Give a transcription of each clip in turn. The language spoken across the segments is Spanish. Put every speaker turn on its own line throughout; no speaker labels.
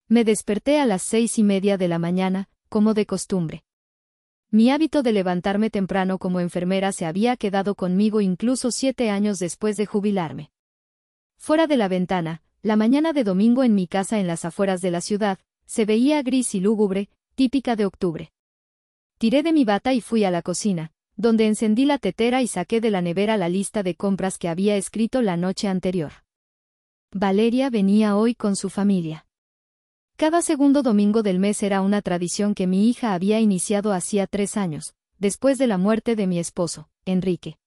Me desperté a las 6:30 de la mañana, como de costumbre. Mi hábito de levantarme temprano como enfermera se había quedado conmigo incluso 7 años después de jubilarme. Fuera de la ventana, la mañana de domingo en mi casa en las afueras de la ciudad, se veía gris y lúgubre, típica de octubre. Tiré de mi bata y fui a la cocina, donde encendí la tetera y saqué de la nevera la lista de compras que había escrito la noche anterior. Valeria venía hoy con su familia. Cada segundo domingo del mes era una tradición que mi hija había iniciado hacía 3 años, después de la muerte de mi esposo, Enrique.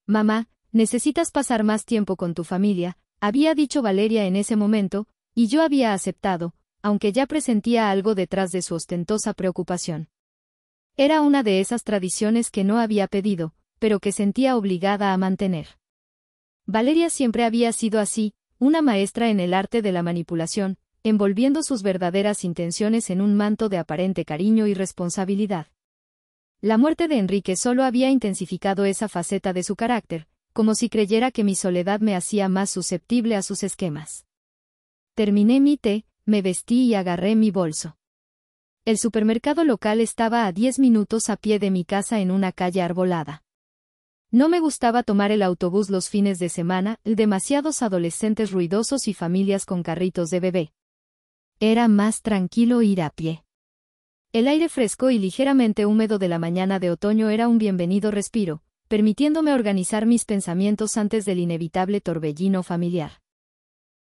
«Mamá, necesitas pasar más tiempo con tu familia», había dicho Valeria en ese momento, y yo había aceptado, aunque ya presentía algo detrás de su ostentosa preocupación. Era una de esas tradiciones que no había pedido, pero que sentía obligada a mantener. Valeria siempre había sido así, una maestra en el arte de la manipulación, envolviendo sus verdaderas intenciones en un manto de aparente cariño y responsabilidad. La muerte de Enrique solo había intensificado esa faceta de su carácter, como si creyera que mi soledad me hacía más susceptible a sus esquemas. Terminé mi té, me vestí y agarré mi bolso. El supermercado local estaba a 10 minutos a pie de mi casa en una calle arbolada. No me gustaba tomar el autobús los fines de semana, demasiados adolescentes ruidosos y familias con carritos de bebé. Era más tranquilo ir a pie. El aire fresco y ligeramente húmedo de la mañana de otoño era un bienvenido respiro, permitiéndome organizar mis pensamientos antes del inevitable torbellino familiar.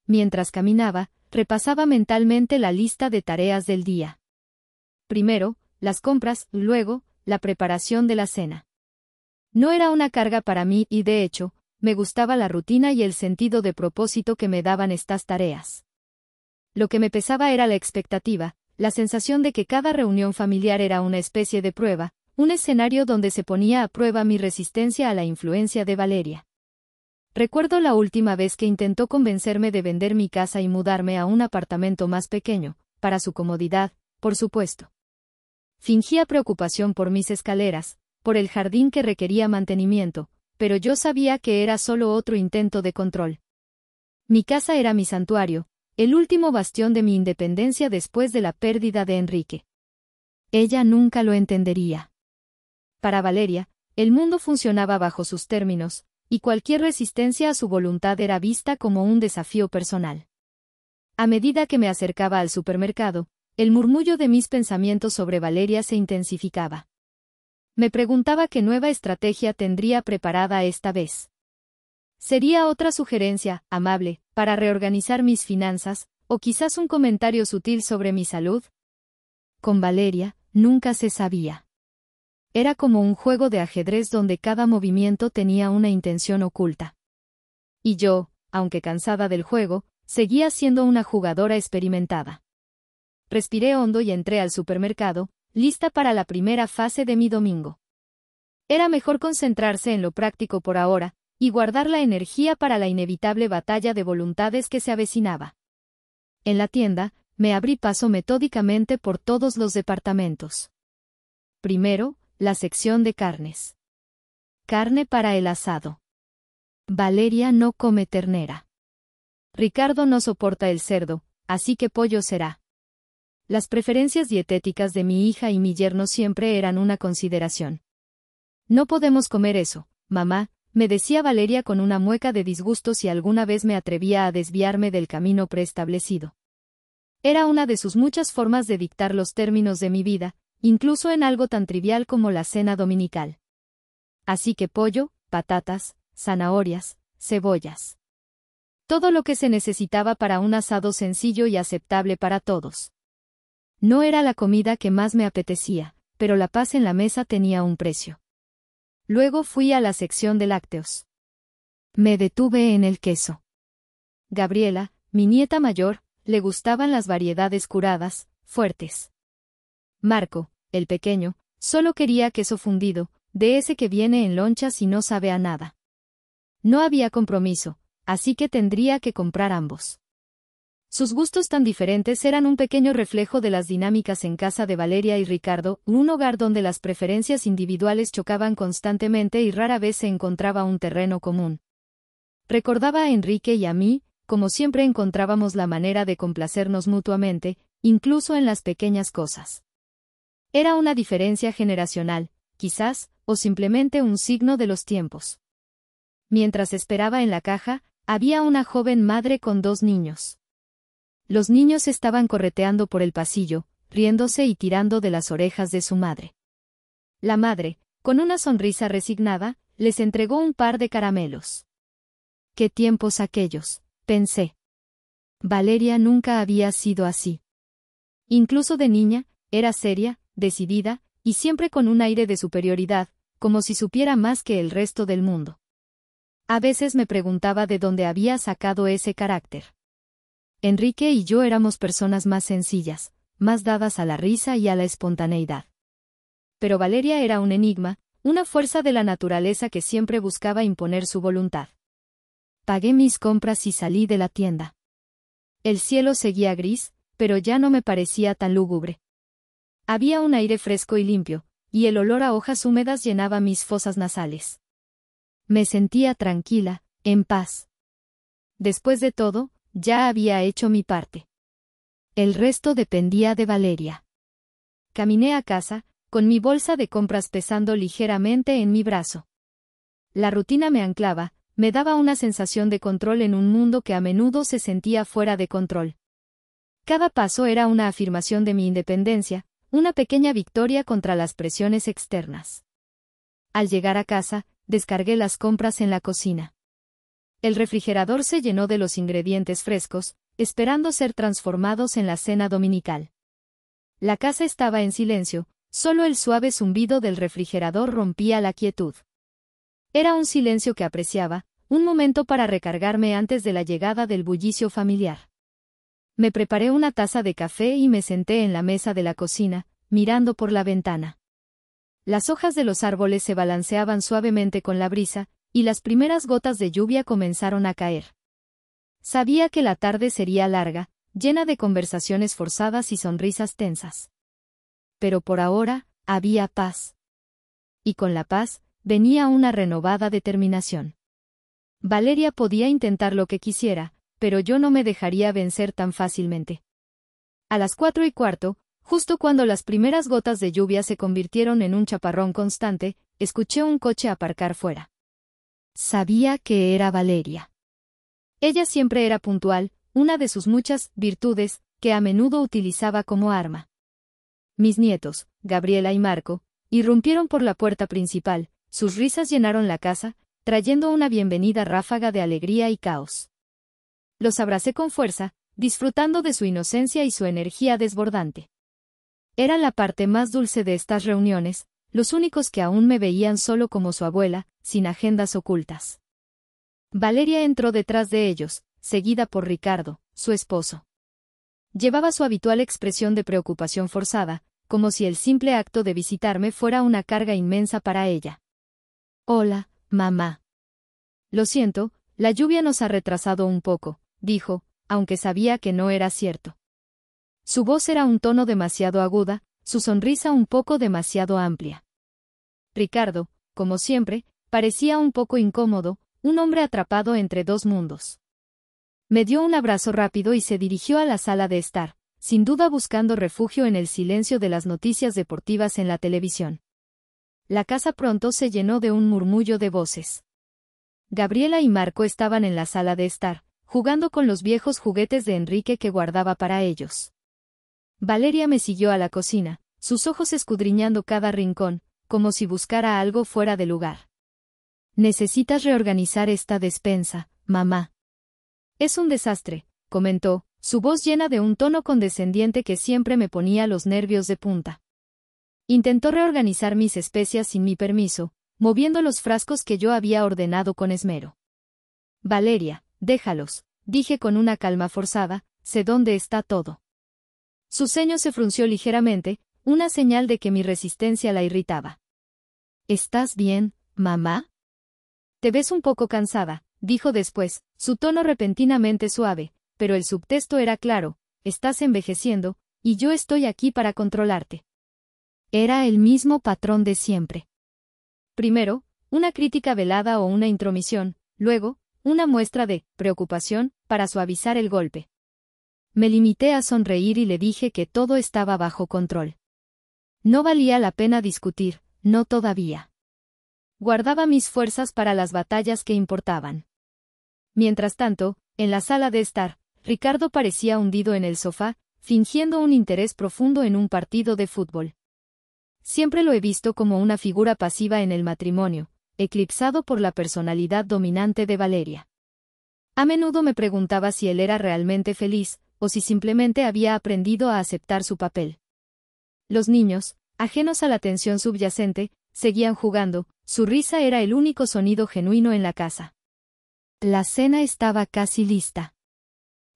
Mientras caminaba, repasaba mentalmente la lista de tareas del día. Primero, las compras, luego, la preparación de la cena. No era una carga para mí y, de hecho, me gustaba la rutina y el sentido de propósito que me daban estas tareas. Lo que me pesaba era la expectativa, la sensación de que cada reunión familiar era una especie de prueba, un escenario donde se ponía a prueba mi resistencia a la influencia de Valeria. Recuerdo la última vez que intentó convencerme de vender mi casa y mudarme a un apartamento más pequeño, para su comodidad, por supuesto. Fingía preocupación por mis escaleras, por el jardín que requería mantenimiento, pero yo sabía que era solo otro intento de control. Mi casa era mi santuario, el último bastión de mi independencia después de la pérdida de Enrique. Ella nunca lo entendería. Para Valeria, el mundo funcionaba bajo sus términos, y cualquier resistencia a su voluntad era vista como un desafío personal. A medida que me acercaba al supermercado, el murmullo de mis pensamientos sobre Valeria se intensificaba. Me preguntaba qué nueva estrategia tendría preparada esta vez. ¿Sería otra sugerencia, amable, para reorganizar mis finanzas, o quizás un comentario sutil sobre mi salud? Con Valeria, nunca se sabía. Era como un juego de ajedrez donde cada movimiento tenía una intención oculta. Y yo, aunque cansada del juego, seguía siendo una jugadora experimentada. Respiré hondo y entré al supermercado, lista para la primera fase de mi domingo. Era mejor concentrarse en lo práctico por ahora, y guardar la energía para la inevitable batalla de voluntades que se avecinaba. En la tienda, me abrí paso metódicamente por todos los departamentos. Primero, la sección de carnes. Carne para el asado. Valeria no come ternera. Ricardo no soporta el cerdo, así que pollo será. Las preferencias dietéticas de mi hija y mi yerno siempre eran una consideración. No podemos comer eso, mamá, me decía Valeria con una mueca de disgusto si alguna vez me atrevía a desviarme del camino preestablecido. Era una de sus muchas formas de dictar los términos de mi vida, incluso en algo tan trivial como la cena dominical. Así que pollo, patatas, zanahorias, cebollas. Todo lo que se necesitaba para un asado sencillo y aceptable para todos. No era la comida que más me apetecía, pero la paz en la mesa tenía un precio. Luego fui a la sección de lácteos. Me detuve en el queso. Gabriela, mi nieta mayor, le gustaban las variedades curadas, fuertes. Marco, el pequeño, solo quería queso fundido, de ese que viene en lonchas y no sabe a nada. No había compromiso, así que tendría que comprar ambos. Sus gustos tan diferentes eran un pequeño reflejo de las dinámicas en casa de Valeria y Ricardo, un hogar donde las preferencias individuales chocaban constantemente y rara vez se encontraba un terreno común. Recordaba a Enrique y a mí, como siempre encontrábamos la manera de complacernos mutuamente, incluso en las pequeñas cosas. Era una diferencia generacional, quizás, o simplemente un signo de los tiempos. Mientras esperaba en la caja, había una joven madre con 2 niños. Los niños estaban correteando por el pasillo, riéndose y tirando de las orejas de su madre. La madre, con una sonrisa resignada, les entregó un par de caramelos. «¿Qué tiempos aquellos?», pensé. Valeria nunca había sido así. Incluso de niña, era seria, decidida, y siempre con un aire de superioridad, como si supiera más que el resto del mundo. A veces me preguntaba de dónde había sacado ese carácter. Enrique y yo éramos personas más sencillas, más dadas a la risa y a la espontaneidad. Pero Valeria era un enigma, una fuerza de la naturaleza que siempre buscaba imponer su voluntad. Pagué mis compras y salí de la tienda. El cielo seguía gris, pero ya no me parecía tan lúgubre. Había un aire fresco y limpio, y el olor a hojas húmedas llenaba mis fosas nasales. Me sentía tranquila, en paz. Después de todo, ya había hecho mi parte. El resto dependía de Valeria. Caminé a casa, con mi bolsa de compras pesando ligeramente en mi brazo. La rutina me anclaba, me daba una sensación de control en un mundo que a menudo se sentía fuera de control. Cada paso era una afirmación de mi independencia, una pequeña victoria contra las presiones externas. Al llegar a casa, descargué las compras en la cocina. El refrigerador se llenó de los ingredientes frescos, esperando ser transformados en la cena dominical. La casa estaba en silencio, solo el suave zumbido del refrigerador rompía la quietud. Era un silencio que apreciaba, un momento para recargarme antes de la llegada del bullicio familiar. Me preparé una taza de café y me senté en la mesa de la cocina, mirando por la ventana. Las hojas de los árboles se balanceaban suavemente con la brisa, y las primeras gotas de lluvia comenzaron a caer. Sabía que la tarde sería larga, llena de conversaciones forzadas y sonrisas tensas. Pero por ahora, había paz. Y con la paz, venía una renovada determinación. Valeria podía intentar lo que quisiera, pero yo no me dejaría vencer tan fácilmente. A las 4:15, justo cuando las primeras gotas de lluvia se convirtieron en un chaparrón constante, escuché un coche aparcar fuera. Sabía que era Valeria. Ella siempre era puntual, una de sus muchas virtudes, que a menudo utilizaba como arma. Mis nietos, Gabriela y Marco, irrumpieron por la puerta principal, sus risas llenaron la casa, trayendo una bienvenida ráfaga de alegría y caos. Los abracé con fuerza, disfrutando de su inocencia y su energía desbordante. Eran la parte más dulce de estas reuniones, los únicos que aún me veían solo como su abuela, sin agendas ocultas. Valeria entró detrás de ellos, seguida por Ricardo, su esposo. Llevaba su habitual expresión de preocupación forzada, como si el simple acto de visitarme fuera una carga inmensa para ella. «Hola, mamá». «Lo siento, la lluvia nos ha retrasado un poco», dijo, aunque sabía que no era cierto. Su voz era un tono demasiado aguda, su sonrisa un poco demasiado amplia. Ricardo, como siempre, parecía un poco incómodo, un hombre atrapado entre 2 mundos. Me dio un abrazo rápido y se dirigió a la sala de estar, sin duda buscando refugio en el silencio de las noticias deportivas en la televisión. La casa pronto se llenó de un murmullo de voces. Gabriela y Marco estaban en la sala de estar, jugando con los viejos juguetes de Enrique que guardaba para ellos. Valeria me siguió a la cocina, sus ojos escudriñando cada rincón, como si buscara algo fuera de lugar. «Necesitas reorganizar esta despensa, mamá». «Es un desastre», comentó, su voz llena de un tono condescendiente que siempre me ponía los nervios de punta. Intentó reorganizar mis especias sin mi permiso, moviendo los frascos que yo había ordenado con esmero. «Valeria, déjalos», dije con una calma forzada, «sé dónde está todo». Su ceño se frunció ligeramente, una señal de que mi resistencia la irritaba. «¿Estás bien, mamá?» «Te ves un poco cansada», dijo después, su tono repentinamente suave, pero el subtexto era claro: «Estás envejeciendo, y yo estoy aquí para controlarte». Era el mismo patrón de siempre. Primero, una crítica velada o una intromisión, luego, una muestra de preocupación, para suavizar el golpe. Me limité a sonreír y le dije que todo estaba bajo control. No valía la pena discutir, no todavía. Guardaba mis fuerzas para las batallas que importaban. Mientras tanto, en la sala de estar, Ricardo parecía hundido en el sofá, fingiendo un interés profundo en un partido de fútbol. Siempre lo he visto como una figura pasiva en el matrimonio, eclipsado por la personalidad dominante de Valeria. A menudo me preguntaba si él era realmente feliz, o si simplemente había aprendido a aceptar su papel. Los niños, ajenos a la tensión subyacente, seguían jugando, su risa era el único sonido genuino en la casa. La cena estaba casi lista.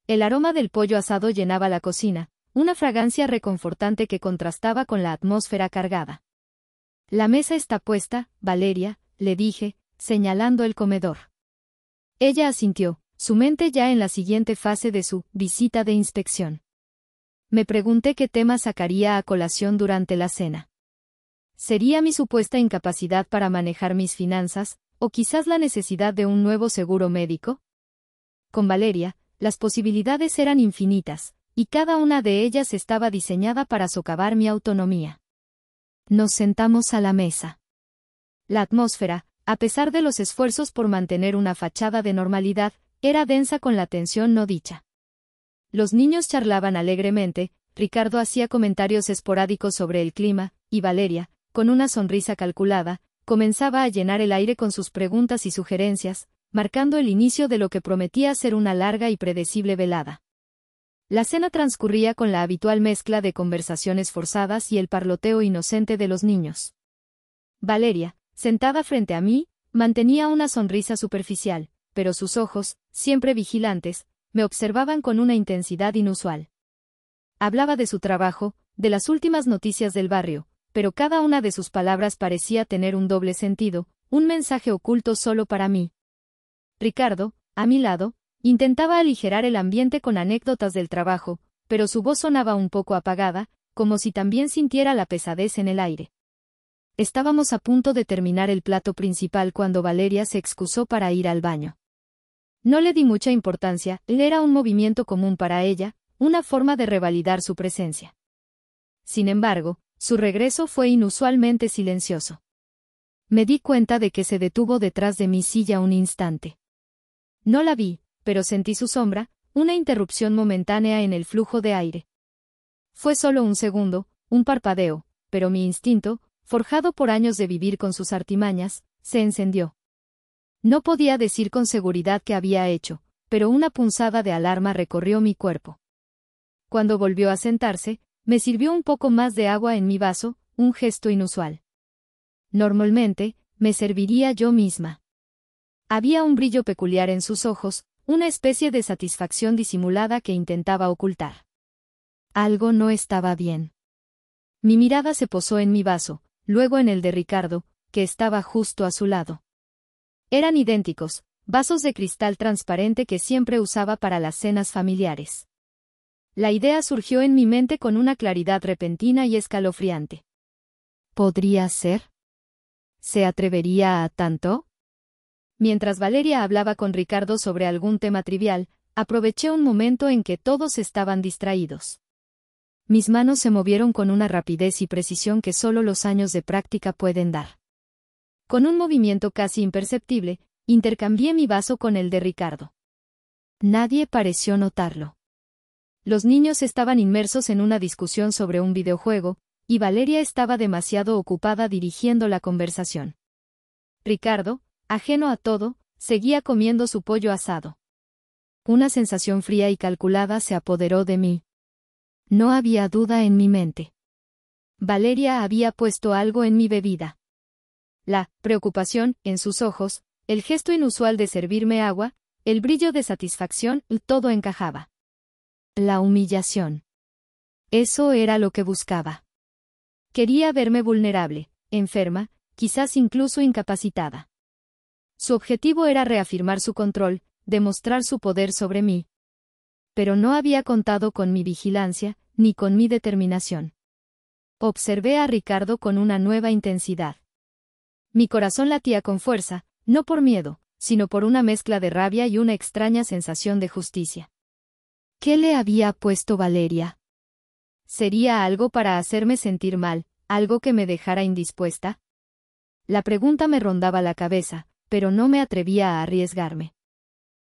El aroma del pollo asado llenaba la cocina, una fragancia reconfortante que contrastaba con la atmósfera cargada. La mesa está puesta, Valeria, le dije, señalando el comedor. Ella asintió, su mente ya en la siguiente fase de su visita de inspección. Me pregunté qué tema sacaría a colación durante la cena. ¿Sería mi supuesta incapacidad para manejar mis finanzas, o quizás la necesidad de un nuevo seguro médico? Con Valeria, las posibilidades eran infinitas, y cada una de ellas estaba diseñada para socavar mi autonomía. Nos sentamos a la mesa. La atmósfera, a pesar de los esfuerzos por mantener una fachada de normalidad, era densa con la tensión no dicha. Los niños charlaban alegremente, Ricardo hacía comentarios esporádicos sobre el clima, y Valeria, con una sonrisa calculada, comenzaba a llenar el aire con sus preguntas y sugerencias, marcando el inicio de lo que prometía ser una larga y predecible velada. La cena transcurría con la habitual mezcla de conversaciones forzadas y el parloteo inocente de los niños. Valeria, sentada frente a mí, mantenía una sonrisa superficial, pero sus ojos, siempre vigilantes, me observaban con una intensidad inusual. Hablaba de su trabajo, de las últimas noticias del barrio, pero cada una de sus palabras parecía tener un doble sentido, un mensaje oculto solo para mí. Ricardo, a mi lado, intentaba aligerar el ambiente con anécdotas del trabajo, pero su voz sonaba un poco apagada, como si también sintiera la pesadez en el aire. Estábamos a punto de terminar el plato principal cuando Valeria se excusó para ir al baño. No le di mucha importancia, era un movimiento común para ella, una forma de revalidar su presencia. Sin embargo, su regreso fue inusualmente silencioso. Me di cuenta de que se detuvo detrás de mi silla un instante. No la vi, pero sentí su sombra, una interrupción momentánea en el flujo de aire. Fue solo un segundo, un parpadeo, pero mi instinto, forjado por años de vivir con sus artimañas, se encendió. No podía decir con seguridad qué había hecho, pero una punzada de alarma recorrió mi cuerpo. Cuando volvió a sentarse, me sirvió un poco más de agua en mi vaso, un gesto inusual. Normalmente, me serviría yo misma. Había un brillo peculiar en sus ojos, una especie de satisfacción disimulada que intentaba ocultar. Algo no estaba bien. Mi mirada se posó en mi vaso, luego en el de Ricardo, que estaba justo a su lado. Eran idénticos, vasos de cristal transparente que siempre usaba para las cenas familiares. La idea surgió en mi mente con una claridad repentina y escalofriante. ¿Podría ser? ¿Se atrevería a tanto? Mientras Valeria hablaba con Ricardo sobre algún tema trivial, aproveché un momento en que todos estaban distraídos. Mis manos se movieron con una rapidez y precisión que solo los años de práctica pueden dar. Con un movimiento casi imperceptible, intercambié mi vaso con el de Ricardo. Nadie pareció notarlo. Los niños estaban inmersos en una discusión sobre un videojuego, y Valeria estaba demasiado ocupada dirigiendo la conversación. Ricardo, ajeno a todo, seguía comiendo su pollo asado. Una sensación fría y calculada se apoderó de mí. No había duda en mi mente. Valeria había puesto algo en mi bebida. La preocupación en sus ojos, el gesto inusual de servirme agua, el brillo de satisfacción, todo encajaba. La humillación. Eso era lo que buscaba. Quería verme vulnerable, enferma, quizás incluso incapacitada. Su objetivo era reafirmar su control, demostrar su poder sobre mí. Pero no había contado con mi vigilancia, ni con mi determinación. Observé a Ricardo con una nueva intensidad. Mi corazón latía con fuerza, no por miedo, sino por una mezcla de rabia y una extraña sensación de justicia. ¿Qué le había puesto Valeria? ¿Sería algo para hacerme sentir mal, algo que me dejara indispuesta? La pregunta me rondaba la cabeza, pero no me atrevía a arriesgarme.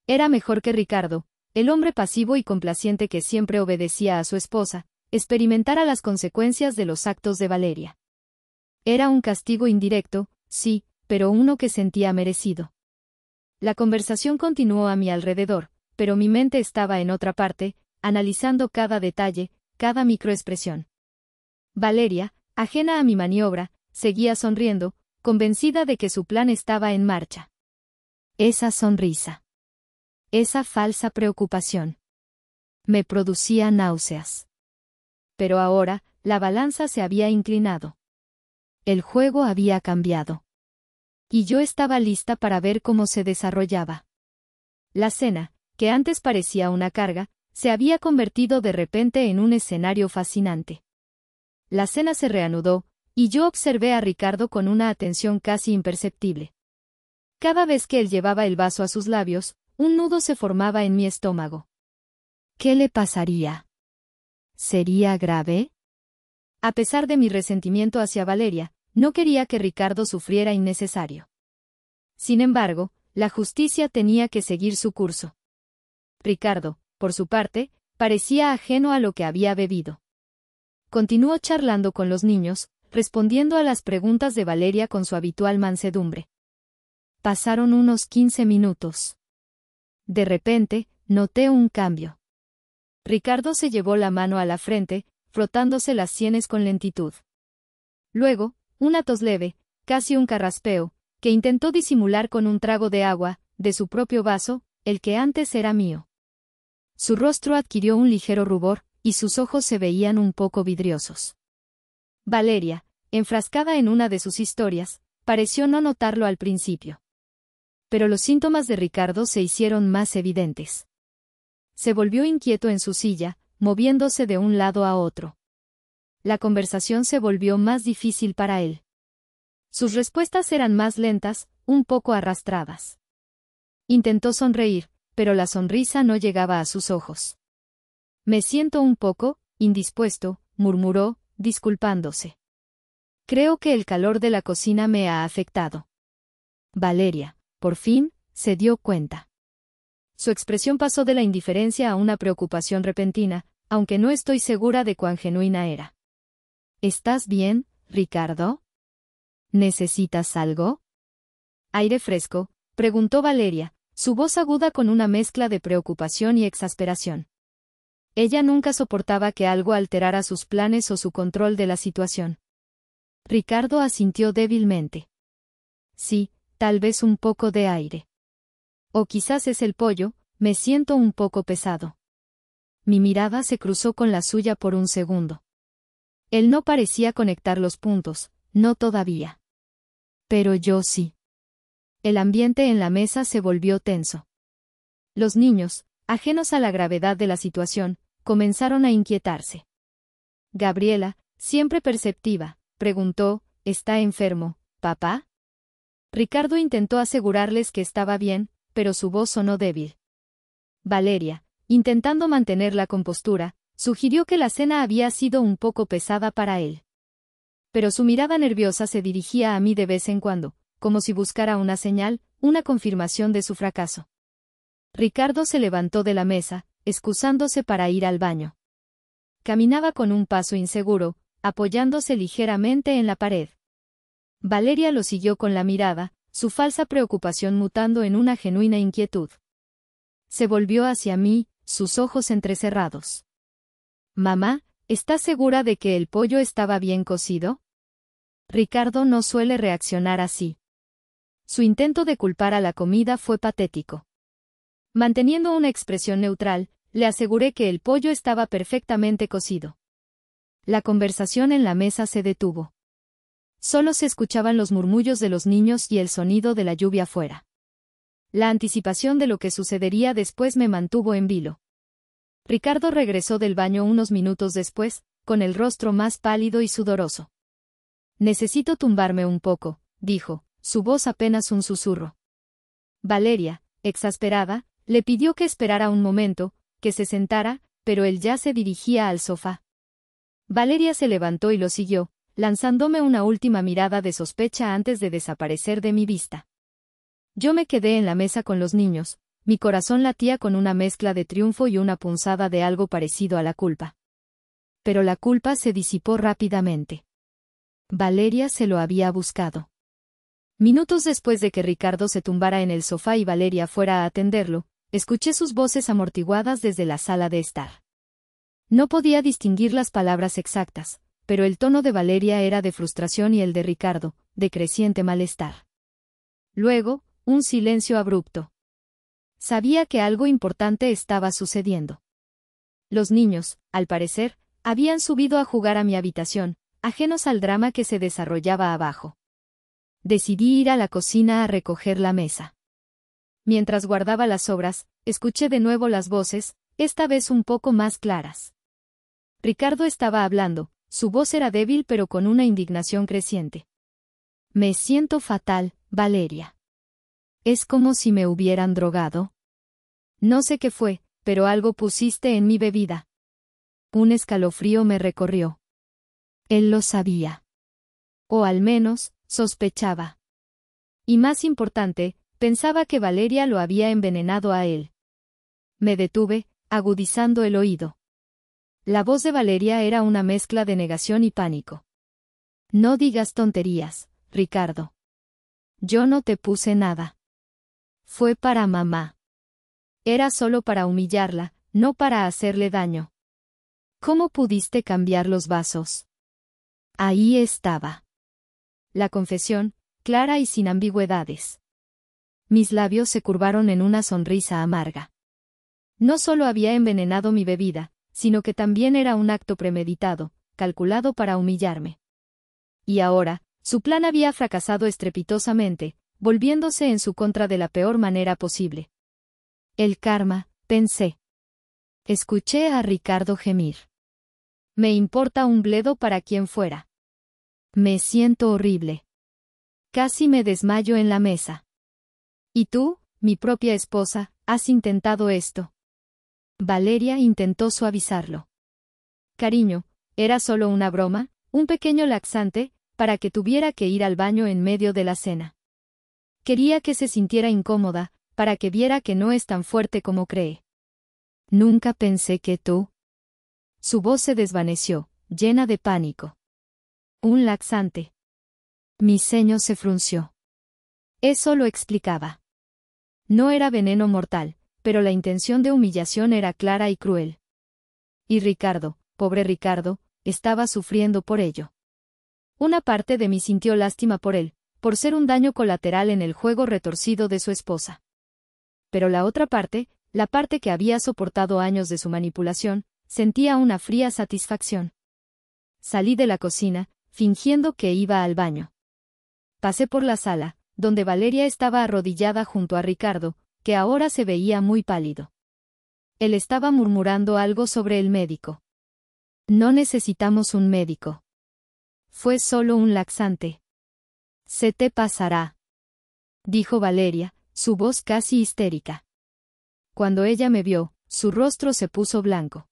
Era mejor que Ricardo, el hombre pasivo y complaciente que siempre obedecía a su esposa, experimentara las consecuencias de los actos de Valeria. Era un castigo indirecto, sí, pero uno que sentía merecido. La conversación continuó a mi alrededor, pero mi mente estaba en otra parte, analizando cada detalle, cada microexpresión. Valeria, ajena a mi maniobra, seguía sonriendo, convencida de que su plan estaba en marcha. Esa sonrisa. Esa falsa preocupación. Me producía náuseas. Pero ahora, la balanza se había inclinado. El juego había cambiado. Y yo estaba lista para ver cómo se desarrollaba. La cena, que antes parecía una carga, se había convertido de repente en un escenario fascinante. La cena se reanudó, y yo observé a Ricardo con una atención casi imperceptible. Cada vez que él llevaba el vaso a sus labios, un nudo se formaba en mi estómago. ¿Qué le pasaría? ¿Sería grave? A pesar de mi resentimiento hacia Valeria, no quería que Ricardo sufriera innecesario. Sin embargo, la justicia tenía que seguir su curso. Ricardo, por su parte, parecía ajeno a lo que había bebido. Continuó charlando con los niños, respondiendo a las preguntas de Valeria con su habitual mansedumbre. Pasaron unos 15 minutos. De repente, noté un cambio. Ricardo se llevó la mano a la frente, frotándose las sienes con lentitud. Luego, una tos leve, casi un carraspeo, que intentó disimular con un trago de agua, de su propio vaso, el que antes era mío. Su rostro adquirió un ligero rubor, y sus ojos se veían un poco vidriosos. Valeria, enfrascada en una de sus historias, pareció no notarlo al principio. Pero los síntomas de Ricardo se hicieron más evidentes. Se volvió inquieto en su silla, moviéndose de un lado a otro. La conversación se volvió más difícil para él. Sus respuestas eran más lentas, un poco arrastradas. Intentó sonreír, pero la sonrisa no llegaba a sus ojos. Me siento un poco indispuesto, murmuró, disculpándose. Creo que el calor de la cocina me ha afectado. Valeria, por fin, se dio cuenta. Su expresión pasó de la indiferencia a una preocupación repentina, aunque no estoy segura de cuán genuina era. ¿Estás bien, Ricardo? ¿Necesitas algo? ¿Aire fresco?, preguntó Valeria, su voz aguda con una mezcla de preocupación y exasperación. Ella nunca soportaba que algo alterara sus planes o su control de la situación. Ricardo asintió débilmente. Sí, tal vez un poco de aire. O quizás es el pollo, me siento un poco pesado. Mi mirada se cruzó con la suya por un segundo. Él no parecía conectar los puntos, no todavía. Pero yo sí. El ambiente en la mesa se volvió tenso. Los niños, ajenos a la gravedad de la situación, comenzaron a inquietarse. Gabriela, siempre perceptiva, preguntó, ¿está enfermo, papá? Ricardo intentó asegurarles que estaba bien, pero su voz sonó débil. Valeria, intentando mantener la compostura, sugirió que la cena había sido un poco pesada para él. Pero su mirada nerviosa se dirigía a mí de vez en cuando, como si buscara una señal, una confirmación de su fracaso. Ricardo se levantó de la mesa, excusándose para ir al baño. Caminaba con un paso inseguro, apoyándose ligeramente en la pared. Valeria lo siguió con la mirada, su falsa preocupación mutando en una genuina inquietud. Se volvió hacia mí, sus ojos entrecerrados. «Mamá, ¿estás segura de que el pollo estaba bien cocido?» Ricardo no suele reaccionar así. Su intento de culpar a la comida fue patético. Manteniendo una expresión neutral, le aseguré que el pollo estaba perfectamente cocido. La conversación en la mesa se detuvo. Solo se escuchaban los murmullos de los niños y el sonido de la lluvia afuera. La anticipación de lo que sucedería después me mantuvo en vilo. Ricardo regresó del baño unos minutos después, con el rostro más pálido y sudoroso. «Necesito tumbarme un poco», dijo, su voz apenas un susurro. Valeria, exasperada, le pidió que esperara un momento, que se sentara, pero él ya se dirigía al sofá. Valeria se levantó y lo siguió, lanzándome una última mirada de sospecha antes de desaparecer de mi vista. Yo me quedé en la mesa con los niños, mi corazón latía con una mezcla de triunfo y una punzada de algo parecido a la culpa. Pero la culpa se disipó rápidamente. Valeria se lo había buscado. Minutos después de que Ricardo se tumbara en el sofá y Valeria fuera a atenderlo, escuché sus voces amortiguadas desde la sala de estar. No podía distinguir las palabras exactas, pero el tono de Valeria era de frustración y el de Ricardo, de creciente malestar. Luego, un silencio abrupto. Sabía que algo importante estaba sucediendo. Los niños, al parecer, habían subido a jugar a mi habitación, ajenos al drama que se desarrollaba abajo. Decidí ir a la cocina a recoger la mesa. Mientras guardaba las sobras, escuché de nuevo las voces, esta vez un poco más claras. Ricardo estaba hablando, su voz era débil pero con una indignación creciente. Me siento fatal, Valeria. Es como si me hubieran drogado. No sé qué fue, pero algo pusiste en mi bebida. Un escalofrío me recorrió. Él lo sabía. O al menos, sospechaba. Y más importante, pensaba que Valeria lo había envenenado a él. Me detuve, agudizando el oído. La voz de Valeria era una mezcla de negación y pánico. No digas tonterías, Ricardo. Yo no te puse nada. Fue para mamá. Era solo para humillarla, no para hacerle daño. ¿Cómo pudiste cambiar los vasos? Ahí estaba. La confesión, clara y sin ambigüedades. Mis labios se curvaron en una sonrisa amarga. No solo había envenenado mi bebida, sino que también era un acto premeditado, calculado para humillarme. Y ahora, su plan había fracasado estrepitosamente, volviéndose en su contra de la peor manera posible. El karma, pensé. Escuché a Ricardo gemir. Me importa un bledo para quien fuera. Me siento horrible. Casi me desmayo en la mesa. ¿Y tú, mi propia esposa, has intentado esto? Valeria intentó suavizarlo. Cariño, era solo una broma, un pequeño laxante, para que tuviera que ir al baño en medio de la cena. Quería que se sintiera incómoda, para que viera que no es tan fuerte como cree. Nunca pensé que tú. Su voz se desvaneció, llena de pánico. Un laxante. Mi ceño se frunció. Eso lo explicaba. No era veneno mortal, pero la intención de humillación era clara y cruel. Y Ricardo, pobre Ricardo, estaba sufriendo por ello. Una parte de mí sintió lástima por él, por ser un daño colateral en el juego retorcido de su esposa. Pero la otra parte, la parte que había soportado años de su manipulación, sentía una fría satisfacción. Salí de la cocina, fingiendo que iba al baño. Pasé por la sala, donde Valeria estaba arrodillada junto a Ricardo, que ahora se veía muy pálido. Él estaba murmurando algo sobre el médico. No necesitamos un médico. Fue solo un laxante. Se te pasará, dijo Valeria, su voz casi histérica. Cuando ella me vio, su rostro se puso blanco.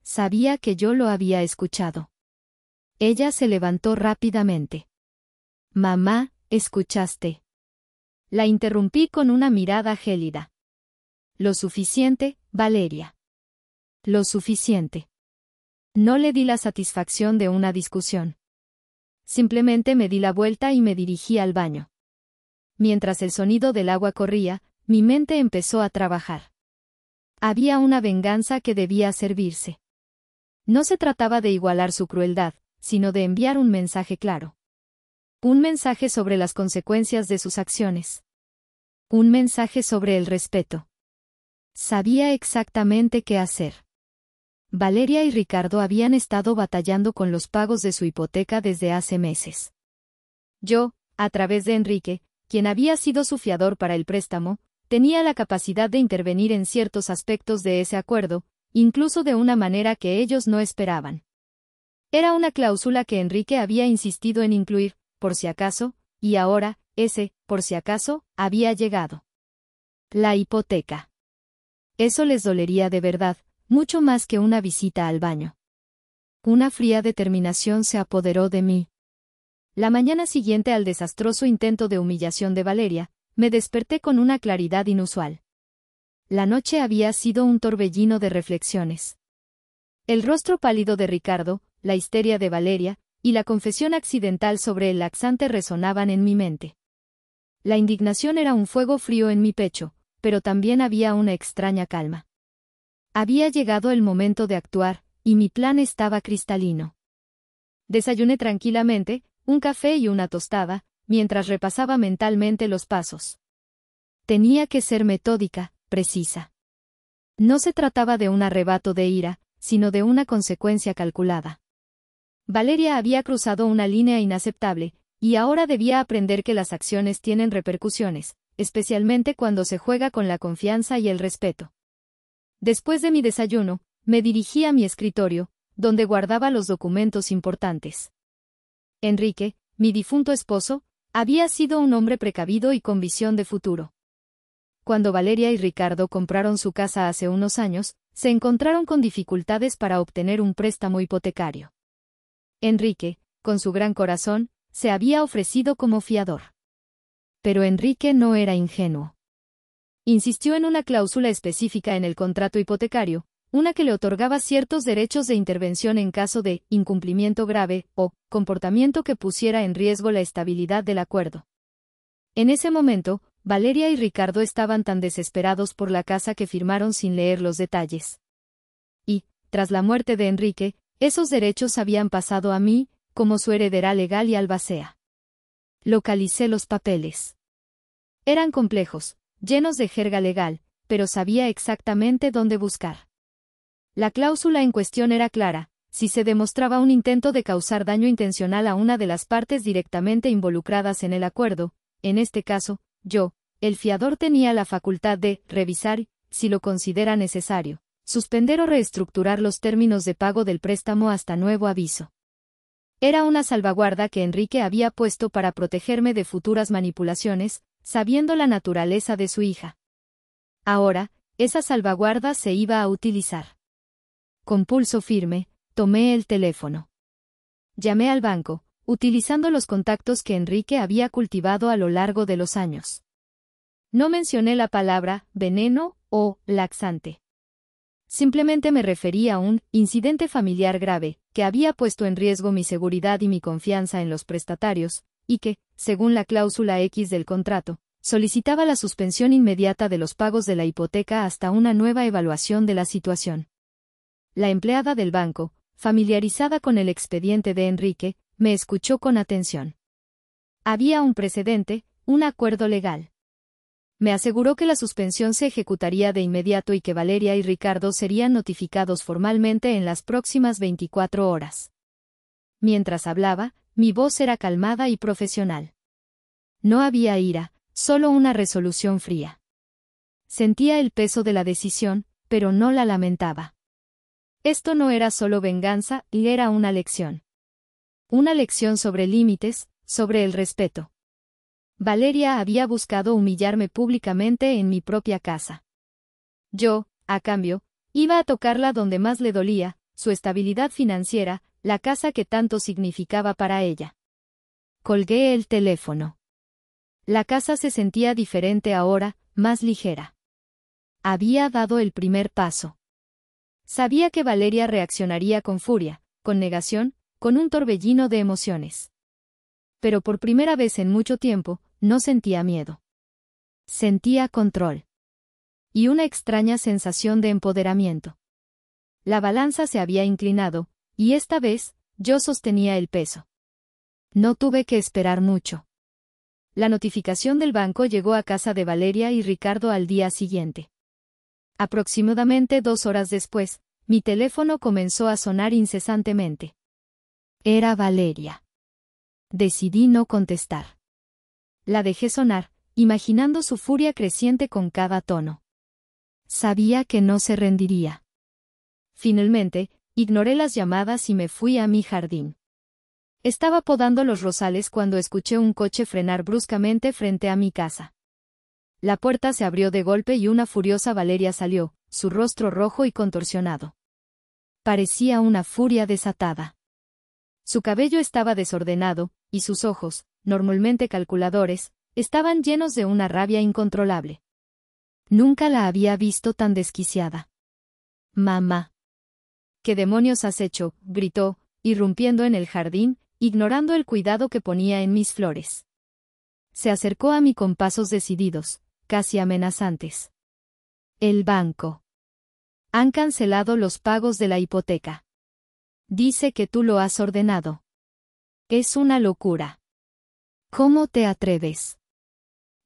Sabía que yo lo había escuchado. Ella se levantó rápidamente. Mamá, ¿escuchaste? La interrumpí con una mirada gélida. Lo suficiente, Valeria. Lo suficiente. No le di la satisfacción de una discusión. Simplemente me di la vuelta y me dirigí al baño. Mientras el sonido del agua corría, mi mente empezó a trabajar. Había una venganza que debía servirse. No se trataba de igualar su crueldad, sino de enviar un mensaje claro. Un mensaje sobre las consecuencias de sus acciones. Un mensaje sobre el respeto. Sabía exactamente qué hacer. Valeria y Ricardo habían estado batallando con los pagos de su hipoteca desde hace meses. Yo, a través de Enrique, quien había sido su fiador para el préstamo, tenía la capacidad de intervenir en ciertos aspectos de ese acuerdo, incluso de una manera que ellos no esperaban. Era una cláusula que Enrique había insistido en incluir, por si acaso, y ahora, ese, por si acaso, había llegado. La hipoteca. Eso les dolería de verdad, mucho más que una visita al baño. Una fría determinación se apoderó de mí. La mañana siguiente al desastroso intento de humillación de Valeria, me desperté con una claridad inusual. La noche había sido un torbellino de reflexiones. El rostro pálido de Ricardo, la histeria de Valeria, y la confesión accidental sobre el laxante resonaban en mi mente. La indignación era un fuego frío en mi pecho, pero también había una extraña calma. Había llegado el momento de actuar, y mi plan estaba cristalino. Desayuné tranquilamente, un café y una tostada, mientras repasaba mentalmente los pasos. Tenía que ser metódica, precisa. No se trataba de un arrebato de ira, sino de una consecuencia calculada. Valeria había cruzado una línea inaceptable, y ahora debía aprender que las acciones tienen repercusiones, especialmente cuando se juega con la confianza y el respeto. Después de mi desayuno, me dirigí a mi escritorio, donde guardaba los documentos importantes. Enrique, mi difunto esposo, había sido un hombre precavido y con visión de futuro. Cuando Valeria y Ricardo compraron su casa hace unos años, se encontraron con dificultades para obtener un préstamo hipotecario. Enrique, con su gran corazón, se había ofrecido como fiador. Pero Enrique no era ingenuo. Insistió en una cláusula específica en el contrato hipotecario, una que le otorgaba ciertos derechos de intervención en caso de incumplimiento grave o comportamiento que pusiera en riesgo la estabilidad del acuerdo. En ese momento, Valeria y Ricardo estaban tan desesperados por la casa que firmaron sin leer los detalles. Y, tras la muerte de Enrique, esos derechos habían pasado a mí, como su heredera legal y albacea. Localicé los papeles. Eran complejos, llenos de jerga legal, pero sabía exactamente dónde buscar. La cláusula en cuestión era clara: si se demostraba un intento de causar daño intencional a una de las partes directamente involucradas en el acuerdo, en este caso, yo, el fiador tenía la facultad de revisar, si lo considera necesario, suspender o reestructurar los términos de pago del préstamo hasta nuevo aviso. Era una salvaguarda que Enrique había puesto para protegerme de futuras manipulaciones, sabiendo la naturaleza de su hija. Ahora, esa salvaguarda se iba a utilizar. Con pulso firme, tomé el teléfono. Llamé al banco, utilizando los contactos que Enrique había cultivado a lo largo de los años. No mencioné la palabra veneno o laxante. Simplemente me referí a un incidente familiar grave, que había puesto en riesgo mi seguridad y mi confianza en los prestatarios, y que, según la cláusula X del contrato, solicitaba la suspensión inmediata de los pagos de la hipoteca hasta una nueva evaluación de la situación. La empleada del banco, familiarizada con el expediente de Enrique, me escuchó con atención. Había un precedente, un acuerdo legal. Me aseguró que la suspensión se ejecutaría de inmediato y que Valeria y Ricardo serían notificados formalmente en las próximas 24 horas. Mientras hablaba, mi voz era calmada y profesional. No había ira, solo una resolución fría. Sentía el peso de la decisión, pero no la lamentaba. Esto no era solo venganza, y era una lección. Una lección sobre límites, sobre el respeto. Valeria había buscado humillarme públicamente en mi propia casa. Yo, a cambio, iba a tocarla donde más le dolía, su estabilidad financiera, la casa que tanto significaba para ella. Colgué el teléfono. La casa se sentía diferente ahora, más ligera. Había dado el primer paso. Sabía que Valeria reaccionaría con furia, con negación, con un torbellino de emociones. Pero por primera vez en mucho tiempo, no sentía miedo. Sentía control. Y una extraña sensación de empoderamiento. La balanza se había inclinado, y esta vez, yo sostenía el peso. No tuve que esperar mucho. La notificación del banco llegó a casa de Valeria y Ricardo al día siguiente. Aproximadamente 2 horas después, mi teléfono comenzó a sonar incesantemente. Era Valeria. Decidí no contestar. La dejé sonar, imaginando su furia creciente con cada tono. Sabía que no se rendiría. Finalmente, ignoré las llamadas y me fui a mi jardín. Estaba podando los rosales cuando escuché un coche frenar bruscamente frente a mi casa. La puerta se abrió de golpe y una furiosa Valeria salió, su rostro rojo y contorsionado. Parecía una furia desatada. Su cabello estaba desordenado, y sus ojos, normalmente calculadores, estaban llenos de una rabia incontrolable. Nunca la había visto tan desquiciada. «Mamá. ¿Qué demonios has hecho?», gritó, irrumpiendo en el jardín, ignorando el cuidado que ponía en mis flores. Se acercó a mí con pasos decididos, casi amenazantes. «El banco. Han cancelado los pagos de la hipoteca. Dice que tú lo has ordenado. Es una locura. ¿Cómo te atreves?».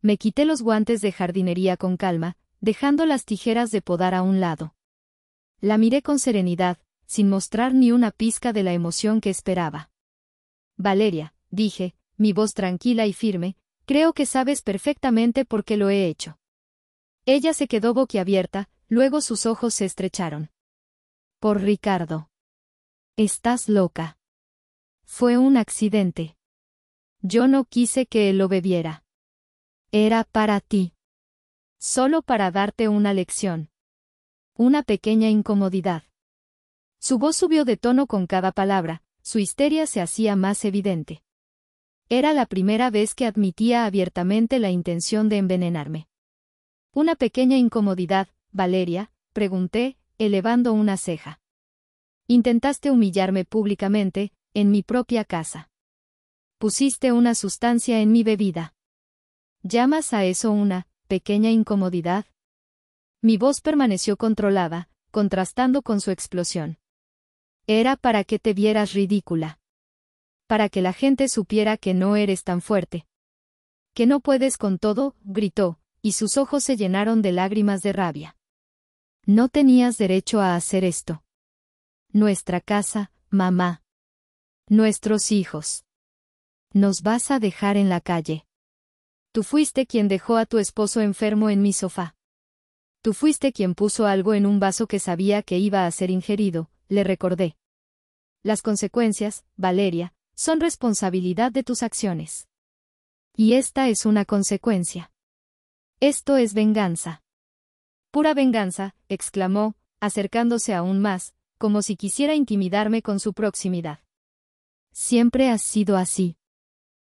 Me quité los guantes de jardinería con calma, dejando las tijeras de podar a un lado. La miré con serenidad, sin mostrar ni una pizca de la emoción que esperaba. «Valeria», dije, mi voz tranquila y firme, «creo que sabes perfectamente por qué lo he hecho». Ella se quedó boquiabierta, luego sus ojos se estrecharon. «Por Ricardo. Estás loca. Fue un accidente. Yo no quise que él lo bebiera. Era para ti. Solo para darte una lección. Una pequeña incomodidad». Su voz subió de tono con cada palabra, su histeria se hacía más evidente. Era la primera vez que admitía abiertamente la intención de envenenarme. «¿Una pequeña incomodidad, Valeria?», pregunté, elevando una ceja. «Intentaste humillarme públicamente, en mi propia casa. Pusiste una sustancia en mi bebida. ¿Llamas a eso una pequeña incomodidad?». Mi voz permaneció controlada, contrastando con su explosión. «Era para que te vieras ridícula. Para que la gente supiera que no eres tan fuerte. Que no puedes con todo», gritó, y sus ojos se llenaron de lágrimas de rabia. «No tenías derecho a hacer esto. Nuestra casa, mamá. Nuestros hijos. Nos vas a dejar en la calle. Tú fuiste quien dejó a tu esposo enfermo en mi sofá. Tú fuiste quien puso algo en un vaso que sabía que iba a ser ingerido», le recordé. «Las consecuencias, Valeria, son responsabilidad de tus acciones. Y esta es una consecuencia. Esto es venganza». «Pura venganza», exclamó, acercándose aún más, como si quisiera intimidarme con su proximidad. «Siempre has sido así.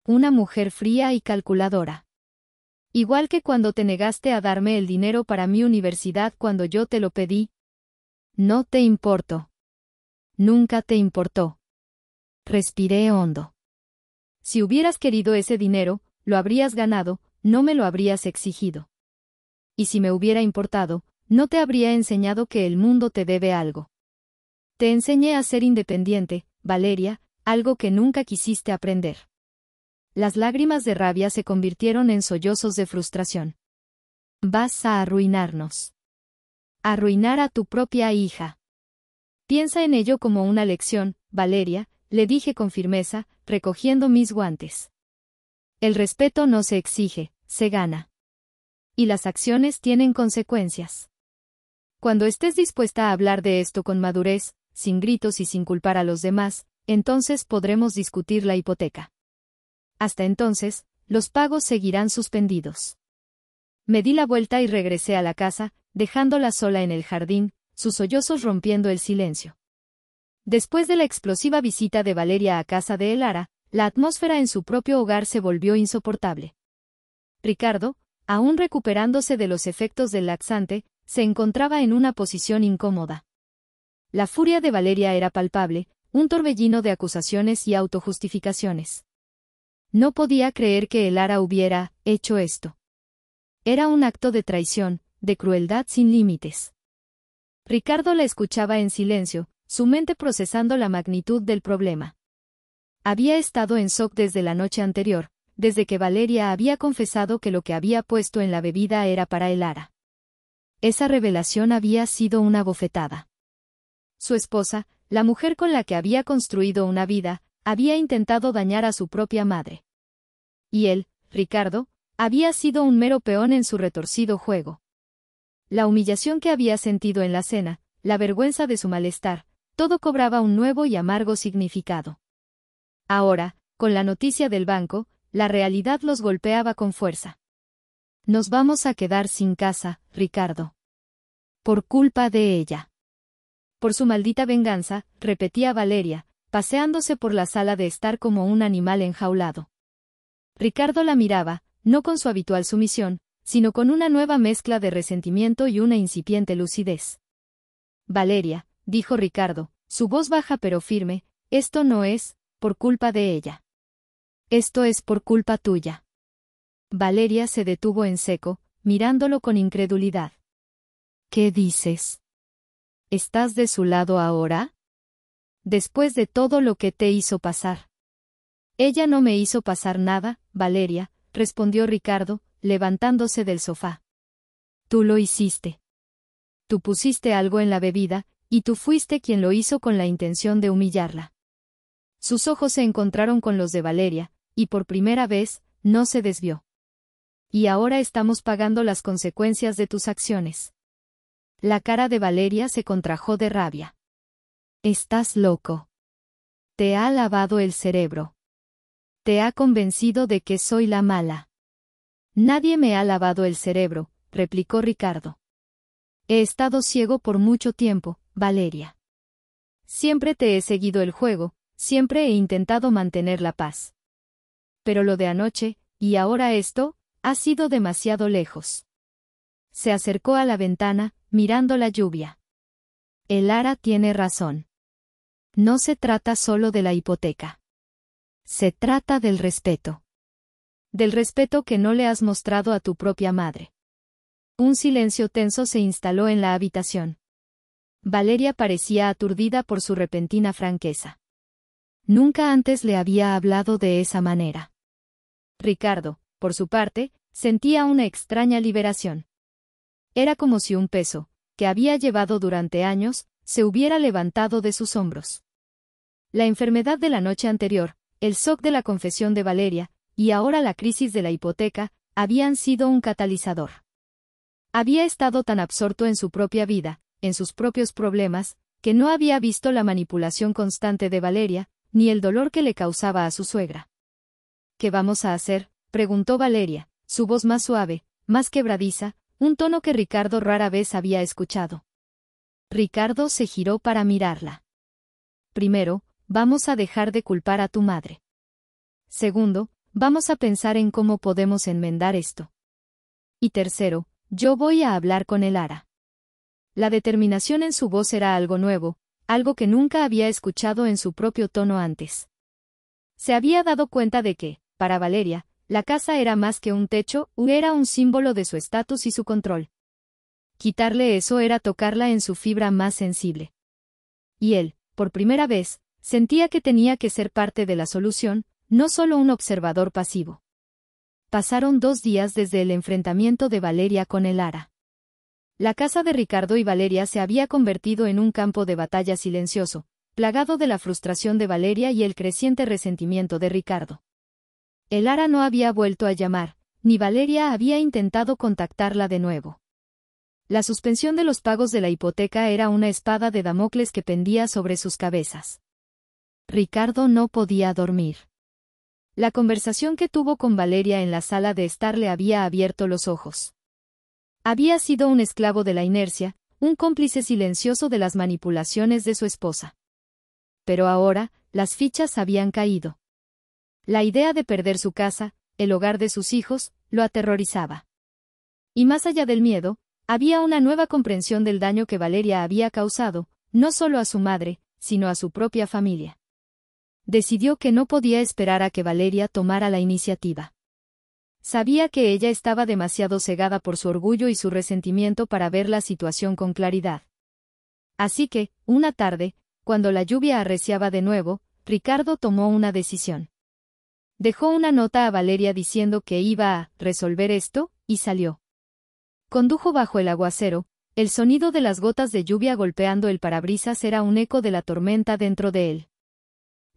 Una mujer fría y calculadora. Igual que cuando te negaste a darme el dinero para mi universidad cuando yo te lo pedí. No te importó. Nunca te importó». Respiré hondo. «Si hubieras querido ese dinero, lo habrías ganado, no me lo habrías exigido. Y si me hubiera importado, no te habría enseñado que el mundo te debe algo. Te enseñé a ser independiente, Valeria, algo que nunca quisiste aprender». Las lágrimas de rabia se convirtieron en sollozos de frustración. «Vas a arruinarnos. Arruinar a tu propia hija. Piensa en ello como una lección, Valeria», le dije con firmeza, recogiendo mis guantes. «El respeto no se exige, se gana. Y las acciones tienen consecuencias. Cuando estés dispuesta a hablar de esto con madurez, sin gritos y sin culpar a los demás, entonces podremos discutir la hipoteca. Hasta entonces, los pagos seguirán suspendidos». Me di la vuelta y regresé a la casa, dejándola sola en el jardín, sus sollozos rompiendo el silencio. Después de la explosiva visita de Valeria a casa de Elara, la atmósfera en su propio hogar se volvió insoportable. Ricardo, aún recuperándose de los efectos del laxante, se encontraba en una posición incómoda. La furia de Valeria era palpable, un torbellino de acusaciones y autojustificaciones. No podía creer que Elara hubiera hecho esto. Era un acto de traición, de crueldad sin límites. Ricardo la escuchaba en silencio, su mente procesando la magnitud del problema. Había estado en shock desde la noche anterior, desde que Valeria había confesado que lo que había puesto en la bebida era para Elara. Esa revelación había sido una bofetada. Su esposa, la mujer con la que había construido una vida, había intentado dañar a su propia madre. Y él, Ricardo, había sido un mero peón en su retorcido juego. La humillación que había sentido en la cena, la vergüenza de su malestar, todo cobraba un nuevo y amargo significado. Ahora, con la noticia del banco, la realidad los golpeaba con fuerza. Nos vamos a quedar sin casa, Ricardo. Por culpa de ella. Por su maldita venganza, repetía Valeria, paseándose por la sala de estar como un animal enjaulado. Ricardo la miraba, no con su habitual sumisión, sino con una nueva mezcla de resentimiento y una incipiente lucidez. Valeria, dijo Ricardo, su voz baja pero firme, esto no es, por culpa de ella. Esto es por culpa tuya. Valeria se detuvo en seco, mirándolo con incredulidad. ¿Qué dices? ¿Estás de su lado ahora? Después de todo lo que te hizo pasar. Ella no me hizo pasar nada, Valeria, respondió Ricardo, levantándose del sofá. Tú lo hiciste. Tú pusiste algo en la bebida, y tú fuiste quien lo hizo con la intención de humillarla. Sus ojos se encontraron con los de Valeria, y por primera vez, no se desvió. Y ahora estamos pagando las consecuencias de tus acciones. La cara de Valeria se contrajo de rabia. Estás loco. Te ha lavado el cerebro. Te ha convencido de que soy la mala. Nadie me ha lavado el cerebro, replicó Ricardo. He estado ciego por mucho tiempo, Valeria. Siempre te he seguido el juego, siempre he intentado mantener la paz. Pero lo de anoche, y ahora esto, ha sido demasiado lejos. Se acercó a la ventana, mirando la lluvia. El Lara tiene razón. No se trata solo de la hipoteca. Se trata del respeto. Del respeto que no le has mostrado a tu propia madre. Un silencio tenso se instaló en la habitación. Valeria parecía aturdida por su repentina franqueza. Nunca antes le había hablado de esa manera. Ricardo, por su parte, sentía una extraña liberación. Era como si un peso, que había llevado durante años, se hubiera levantado de sus hombros. La enfermedad de la noche anterior, el shock de la confesión de Valeria, y ahora la crisis de la hipoteca, habían sido un catalizador. Había estado tan absorto en su propia vida, en sus propios problemas, que no había visto la manipulación constante de Valeria, ni el dolor que le causaba a su suegra. ¿Qué vamos a hacer?, preguntó Valeria, su voz más suave, más quebradiza, un tono que Ricardo rara vez había escuchado. Ricardo se giró para mirarla. Primero, vamos a dejar de culpar a tu madre. Segundo, vamos a pensar en cómo podemos enmendar esto. Y tercero, yo voy a hablar con el Lara. La determinación en su voz era algo nuevo, algo que nunca había escuchado en su propio tono antes. Se había dado cuenta de que, para Valeria, la casa era más que un techo, era un símbolo de su estatus y su control. Quitarle eso era tocarla en su fibra más sensible. Y él, por primera vez, sentía que tenía que ser parte de la solución, no solo un observador pasivo. Pasaron 2 días desde el enfrentamiento de Valeria con el Lara. La casa de Ricardo y Valeria se había convertido en un campo de batalla silencioso, plagado de la frustración de Valeria y el creciente resentimiento de Ricardo. El Lara no había vuelto a llamar, ni Valeria había intentado contactarla de nuevo. La suspensión de los pagos de la hipoteca era una espada de Damocles que pendía sobre sus cabezas. Ricardo no podía dormir. La conversación que tuvo con Valeria en la sala de estar le había abierto los ojos. Había sido un esclavo de la inercia, un cómplice silencioso de las manipulaciones de su esposa. Pero ahora, las fichas habían caído. La idea de perder su casa, el hogar de sus hijos, lo aterrorizaba. Y más allá del miedo, había una nueva comprensión del daño que Valeria había causado, no solo a su madre, sino a su propia familia. Decidió que no podía esperar a que Valeria tomara la iniciativa. Sabía que ella estaba demasiado cegada por su orgullo y su resentimiento para ver la situación con claridad. Así que, una tarde, cuando la lluvia arreciaba de nuevo, Ricardo tomó una decisión. Dejó una nota a Valeria diciendo que iba a resolver esto, y salió. Condujo bajo el aguacero, el sonido de las gotas de lluvia golpeando el parabrisas era un eco de la tormenta dentro de él.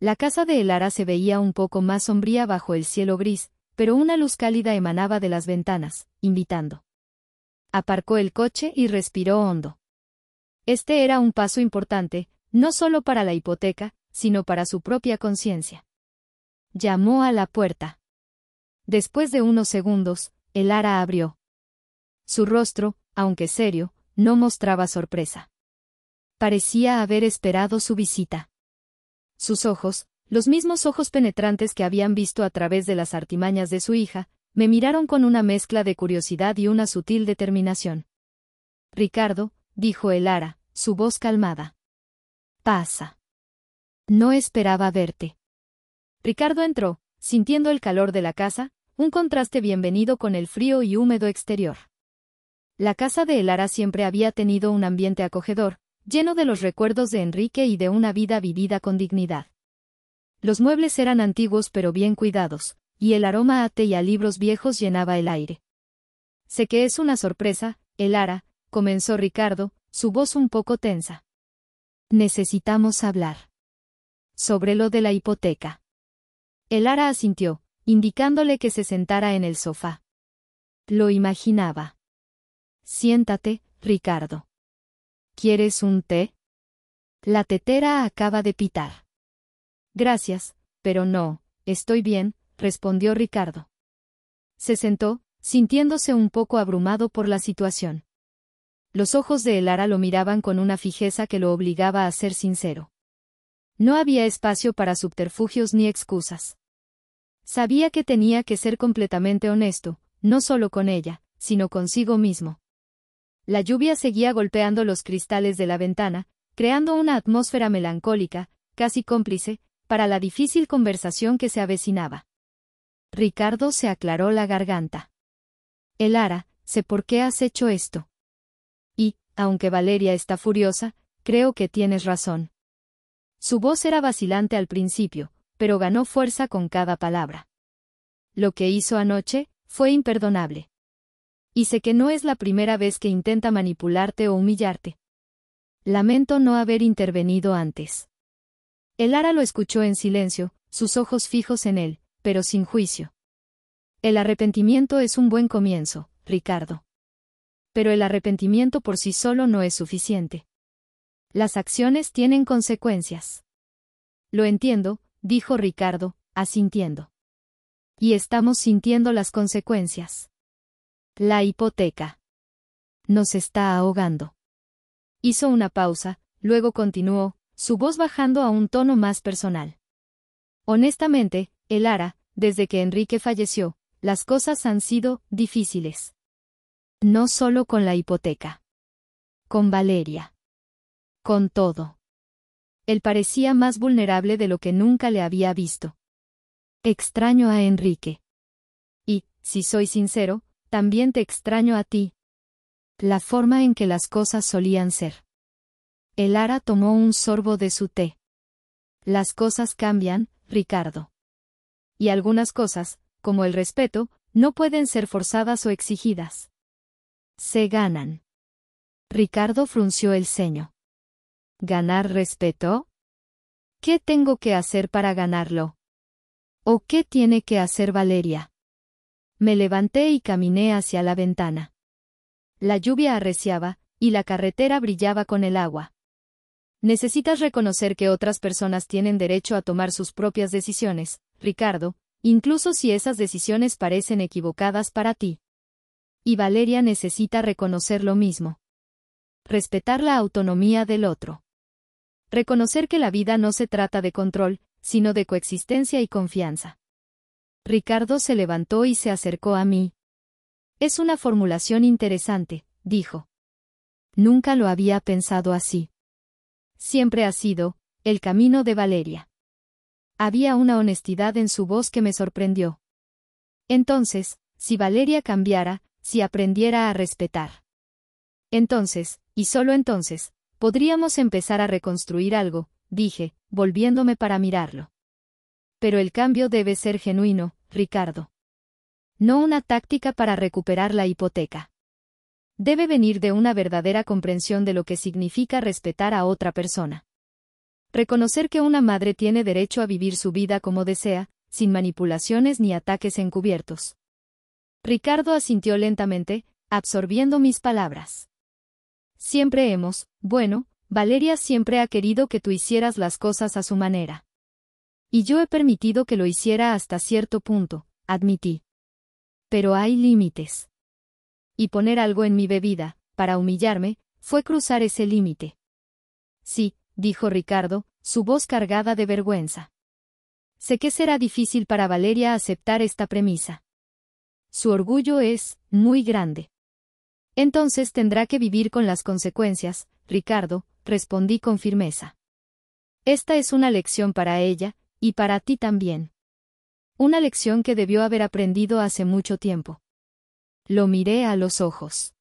La casa de Lara se veía un poco más sombría bajo el cielo gris, pero una luz cálida emanaba de las ventanas, invitando. Aparcó el coche y respiró hondo. Este era un paso importante, no solo para la hipoteca, sino para su propia conciencia. Llamó a la puerta. Después de unos segundos, Lara abrió. Su rostro, aunque serio, no mostraba sorpresa. Parecía haber esperado su visita. Sus ojos, los mismos ojos penetrantes que habían visto a través de las artimañas de su hija, me miraron con una mezcla de curiosidad y una sutil determinación. Ricardo, dijo Elara, su voz calmada. Pasa. No esperaba verte. Ricardo entró, sintiendo el calor de la casa, un contraste bienvenido con el frío y húmedo exterior. La casa de Elara siempre había tenido un ambiente acogedor, lleno de los recuerdos de Enrique y de una vida vivida con dignidad. Los muebles eran antiguos pero bien cuidados, y el aroma a té y a libros viejos llenaba el aire. Sé que es una sorpresa, Elara, comenzó Ricardo, su voz un poco tensa. Necesitamos hablar. Sobre lo de la hipoteca. Elara asintió, indicándole que se sentara en el sofá. Lo imaginaba. Siéntate, Ricardo. ¿Quieres un té? La tetera acaba de pitar. Gracias, pero no, estoy bien, respondió Ricardo. Se sentó, sintiéndose un poco abrumado por la situación. Los ojos de Elara lo miraban con una fijeza que lo obligaba a ser sincero. No había espacio para subterfugios ni excusas. Sabía que tenía que ser completamente honesto, no solo con ella, sino consigo mismo. La lluvia seguía golpeando los cristales de la ventana, creando una atmósfera melancólica, casi cómplice, para la difícil conversación que se avecinaba. Ricardo se aclaró la garganta. Elara, sé por qué has hecho esto. Y, aunque Valeria está furiosa, creo que tienes razón. Su voz era vacilante al principio, pero ganó fuerza con cada palabra. Lo que hizo anoche fue imperdonable. Y sé que no es la primera vez que intenta manipularte o humillarte. Lamento no haber intervenido antes. Elara lo escuchó en silencio, sus ojos fijos en él, pero sin juicio. El arrepentimiento es un buen comienzo, Ricardo. Pero el arrepentimiento por sí solo no es suficiente. Las acciones tienen consecuencias. Lo entiendo, dijo Ricardo, asintiendo. Y estamos sintiendo las consecuencias. La hipoteca. Nos está ahogando. Hizo una pausa, luego continuó, su voz bajando a un tono más personal. Honestamente, Elara, desde que Enrique falleció, las cosas han sido difíciles. No solo con la hipoteca. Con Valeria. Con todo. Él parecía más vulnerable de lo que nunca le había visto. Extraño a Enrique. Y, si soy sincero, también te extraño a ti. La forma en que las cosas solían ser. Elara tomó un sorbo de su té. Las cosas cambian, Ricardo. Y algunas cosas, como el respeto, no pueden ser forzadas o exigidas. Se ganan. Ricardo frunció el ceño. ¿Ganar respeto? ¿Qué tengo que hacer para ganarlo? ¿O qué tiene que hacer Valeria? Me levanté y caminé hacia la ventana. La lluvia arreciaba, y la carretera brillaba con el agua. Necesitas reconocer que otras personas tienen derecho a tomar sus propias decisiones, Ricardo, incluso si esas decisiones parecen equivocadas para ti. Y Valeria necesita reconocer lo mismo. Respetar la autonomía del otro. Reconocer que la vida no se trata de control, sino de coexistencia y confianza. Ricardo se levantó y se acercó a mí. Es una formulación interesante, dijo. Nunca lo había pensado así. Siempre ha sido el camino de Valeria. Había una honestidad en su voz que me sorprendió. Entonces, si Valeria cambiara, si aprendiera a respetar. Entonces, y solo entonces, podríamos empezar a reconstruir algo, dije, volviéndome para mirarlo. Pero el cambio debe ser genuino, Ricardo. No una táctica para recuperar la hipoteca. Debe venir de una verdadera comprensión de lo que significa respetar a otra persona. Reconocer que una madre tiene derecho a vivir su vida como desea, sin manipulaciones ni ataques encubiertos. Ricardo asintió lentamente, absorbiendo mis palabras. Valeria siempre ha querido que tú hicieras las cosas a su manera. Y yo he permitido que lo hiciera hasta cierto punto, admití. Pero hay límites. y poner algo en mi bebida, para humillarme, fue cruzar ese límite. Sí, dijo Ricardo, su voz cargada de vergüenza. Sé que será difícil para Valeria aceptar esta premisa. Su orgullo es muy grande. Entonces tendrá que vivir con las consecuencias, Ricardo, respondí con firmeza. Esta es una lección para ella, y para ti también. Una lección que debió haber aprendido hace mucho tiempo. Lo miré a los ojos.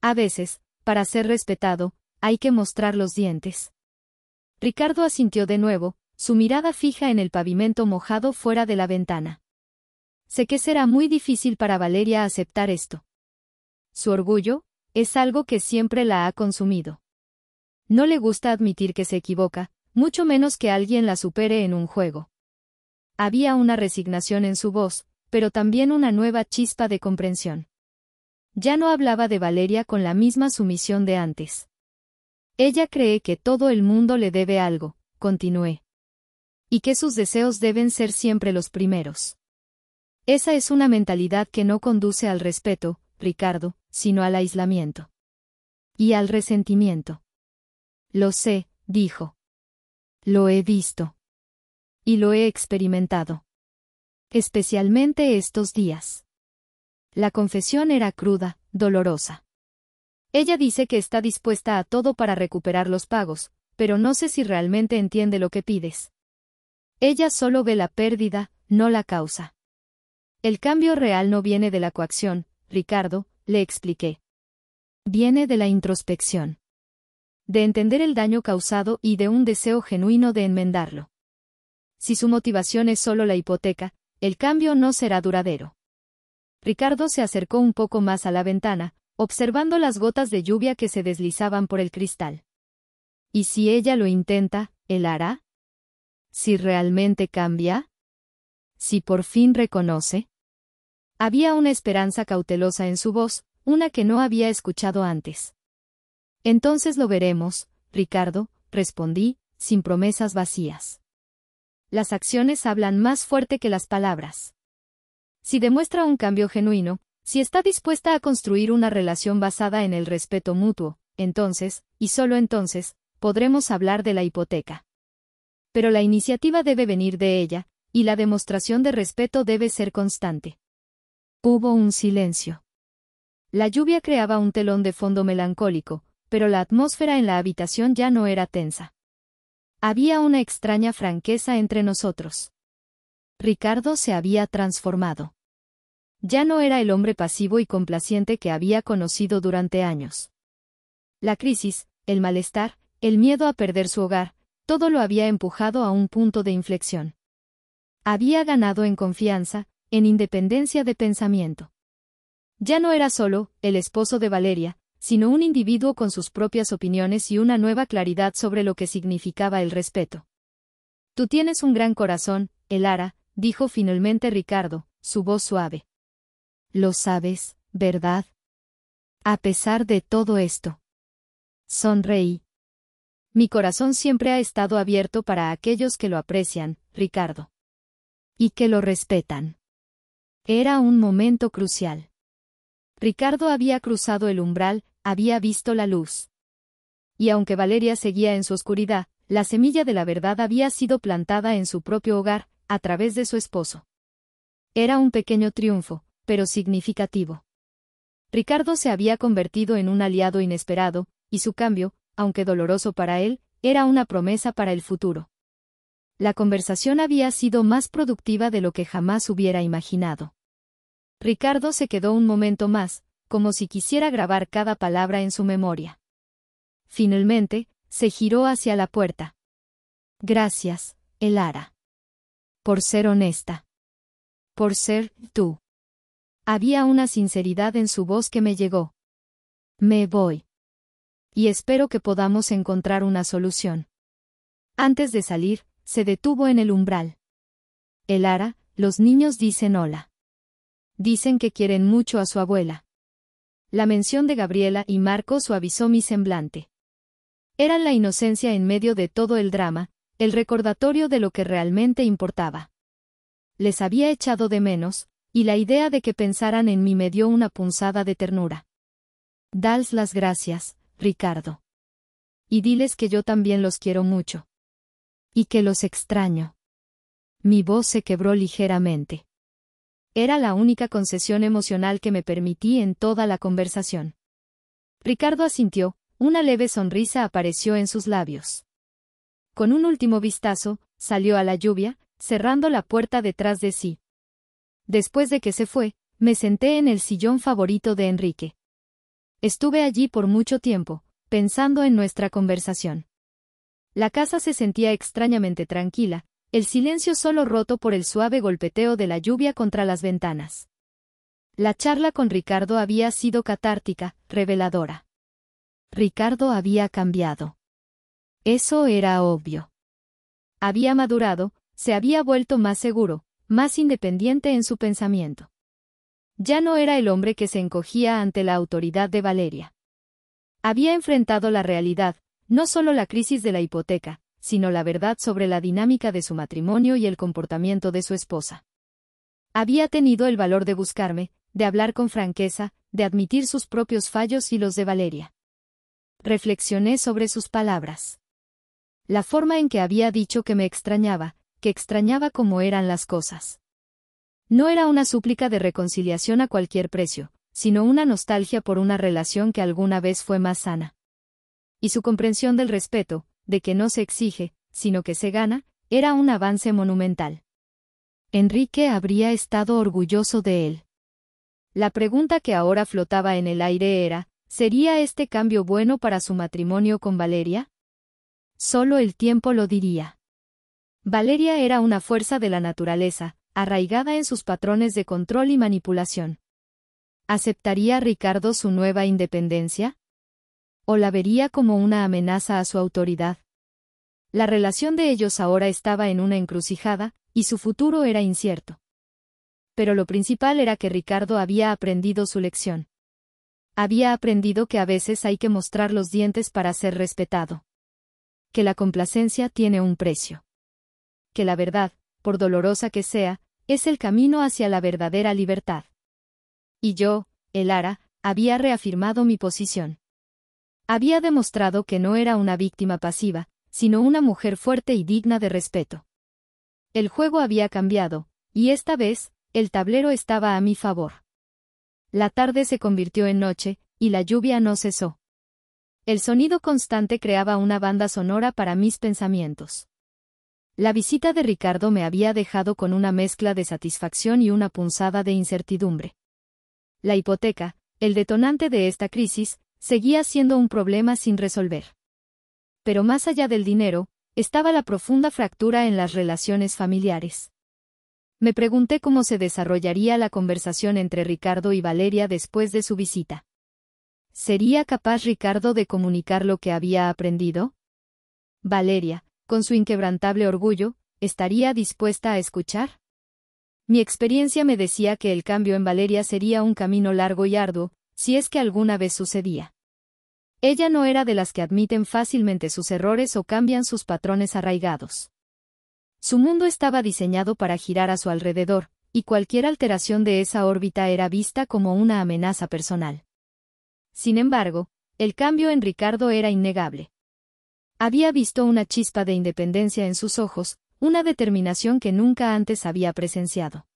A veces, para ser respetado, hay que mostrar los dientes. Ricardo asintió de nuevo, su mirada fija en el pavimento mojado fuera de la ventana. Sé que será muy difícil para Valeria aceptar esto. Su orgullo es algo que siempre la ha consumido. No le gusta admitir que se equivoca, mucho menos que alguien la supere en un juego. Había una resignación en su voz, pero también una nueva chispa de comprensión. Ya no hablaba de Valeria con la misma sumisión de antes. Ella cree que todo el mundo le debe algo, continué. Y que sus deseos deben ser siempre los primeros. Esa es una mentalidad que no conduce al respeto, Ricardo, sino al aislamiento. Y al resentimiento. Lo sé, dijo. Lo he visto. Y lo he experimentado. Especialmente estos días. La confesión era cruda, dolorosa. Ella dice que está dispuesta a todo para recuperar los pagos, pero no sé si realmente entiende lo que pides. Ella solo ve la pérdida, no la causa. El cambio real no viene de la coacción, Ricardo, le expliqué. Viene de la introspección. De entender el daño causado y de un deseo genuino de enmendarlo. Si su motivación es solo la hipoteca, el cambio no será duradero. Ricardo se acercó un poco más a la ventana, observando las gotas de lluvia que se deslizaban por el cristal. ¿Y si ella lo intenta, él hará? ¿Si realmente cambia? ¿Si por fin reconoce? Había una esperanza cautelosa en su voz, una que no había escuchado antes. Entonces lo veremos, Ricardo, respondí, sin promesas vacías. Las acciones hablan más fuerte que las palabras. Si demuestra un cambio genuino, si está dispuesta a construir una relación basada en el respeto mutuo, entonces, y solo entonces, podremos hablar de la hipoteca. Pero la iniciativa debe venir de ella, y la demostración de respeto debe ser constante. Hubo un silencio. La lluvia creaba un telón de fondo melancólico, pero la atmósfera en la habitación ya no era tensa. Había una extraña franqueza entre nosotros. Ricardo se había transformado. Ya no era el hombre pasivo y complaciente que había conocido durante años. La crisis, el malestar, el miedo a perder su hogar, todo lo había empujado a un punto de inflexión. Había ganado en confianza, en independencia de pensamiento. Ya no era solo el esposo de Valeria, sino un individuo con sus propias opiniones y una nueva claridad sobre lo que significaba el respeto. Tú tienes un gran corazón, Elara, dijo finalmente Ricardo, su voz suave. Lo sabes, ¿verdad? A pesar de todo esto. Sonreí. Mi corazón siempre ha estado abierto para aquellos que lo aprecian, Ricardo. Y que lo respetan. Era un momento crucial. Ricardo había cruzado el umbral, había visto la luz. Y aunque Valeria seguía en su oscuridad, la semilla de la verdad había sido plantada en su propio hogar, a través de su esposo. Era un pequeño triunfo, pero significativo. Ricardo se había convertido en un aliado inesperado, y su cambio, aunque doloroso para él, era una promesa para el futuro. La conversación había sido más productiva de lo que jamás hubiera imaginado. Ricardo se quedó un momento más, como si quisiera grabar cada palabra en su memoria. Finalmente, se giró hacia la puerta. Gracias, Elara. Por ser honesta. Por ser tú. Había una sinceridad en su voz que me llegó. Me voy. Y espero que podamos encontrar una solución. Antes de salir, se detuvo en el umbral. Elara, los niños dicen hola. Dicen que quieren mucho a su abuela. La mención de Gabriela y Marco suavizó mi semblante. Eran la inocencia en medio de todo el drama, el recordatorio de lo que realmente importaba. Les había echado de menos, y la idea de que pensaran en mí me dio una punzada de ternura. Dales las gracias, Ricardo. Y diles que yo también los quiero mucho. Y que los extraño. Mi voz se quebró ligeramente. Era la única concesión emocional que me permití en toda la conversación. Ricardo asintió, una leve sonrisa apareció en sus labios. Con un último vistazo, salió a la lluvia, cerrando la puerta detrás de sí. Después de que se fue, me senté en el sillón favorito de Enrique. Estuve allí por mucho tiempo, pensando en nuestra conversación. La casa se sentía extrañamente tranquila, el silencio solo roto por el suave golpeteo de la lluvia contra las ventanas. La charla con Ricardo había sido catártica, reveladora. Ricardo había cambiado. Eso era obvio. Había madurado, se había vuelto más seguro, más independiente en su pensamiento. Ya no era el hombre que se encogía ante la autoridad de Valeria. Había enfrentado la realidad, no solo la crisis de la hipoteca, sino la verdad sobre la dinámica de su matrimonio y el comportamiento de su esposa. Había tenido el valor de buscarme, de hablar con franqueza, de admitir sus propios fallos y los de Valeria. Reflexioné sobre sus palabras. La forma en que había dicho que me extrañaba, que extrañaba cómo eran las cosas. No era una súplica de reconciliación a cualquier precio, sino una nostalgia por una relación que alguna vez fue más sana. Y su comprensión del respeto, de que no se exige, sino que se gana, era un avance monumental. Enrique habría estado orgulloso de él. La pregunta que ahora flotaba en el aire era, ¿sería este cambio bueno para su matrimonio con Valeria? Solo el tiempo lo diría. Valeria era una fuerza de la naturaleza, arraigada en sus patrones de control y manipulación. ¿Aceptaría Ricardo su nueva independencia? ¿O la vería como una amenaza a su autoridad? La relación de ellos ahora estaba en una encrucijada, y su futuro era incierto. Pero lo principal era que Ricardo había aprendido su lección. Había aprendido que a veces hay que mostrar los dientes para ser respetado. Que la complacencia tiene un precio. Que la verdad, por dolorosa que sea, es el camino hacia la verdadera libertad. Y yo, Elara, había reafirmado mi posición. Había demostrado que no era una víctima pasiva, sino una mujer fuerte y digna de respeto. El juego había cambiado, y esta vez, el tablero estaba a mi favor. La tarde se convirtió en noche, y la lluvia no cesó. El sonido constante creaba una banda sonora para mis pensamientos. La visita de Ricardo me había dejado con una mezcla de satisfacción y una punzada de incertidumbre. La hipoteca, el detonante de esta crisis, seguía siendo un problema sin resolver. Pero más allá del dinero, estaba la profunda fractura en las relaciones familiares. Me pregunté cómo se desarrollaría la conversación entre Ricardo y Valeria después de su visita. ¿Sería capaz Ricardo de comunicar lo que había aprendido? Valeria, con su inquebrantable orgullo, ¿estaría dispuesta a escuchar? Mi experiencia me decía que el cambio en Valeria sería un camino largo y arduo, si es que alguna vez sucedía. Ella no era de las que admiten fácilmente sus errores o cambian sus patrones arraigados. Su mundo estaba diseñado para girar a su alrededor, y cualquier alteración de esa órbita era vista como una amenaza personal. Sin embargo, el cambio en Ricardo era innegable. Había visto una chispa de independencia en sus ojos, una determinación que nunca antes había presenciado.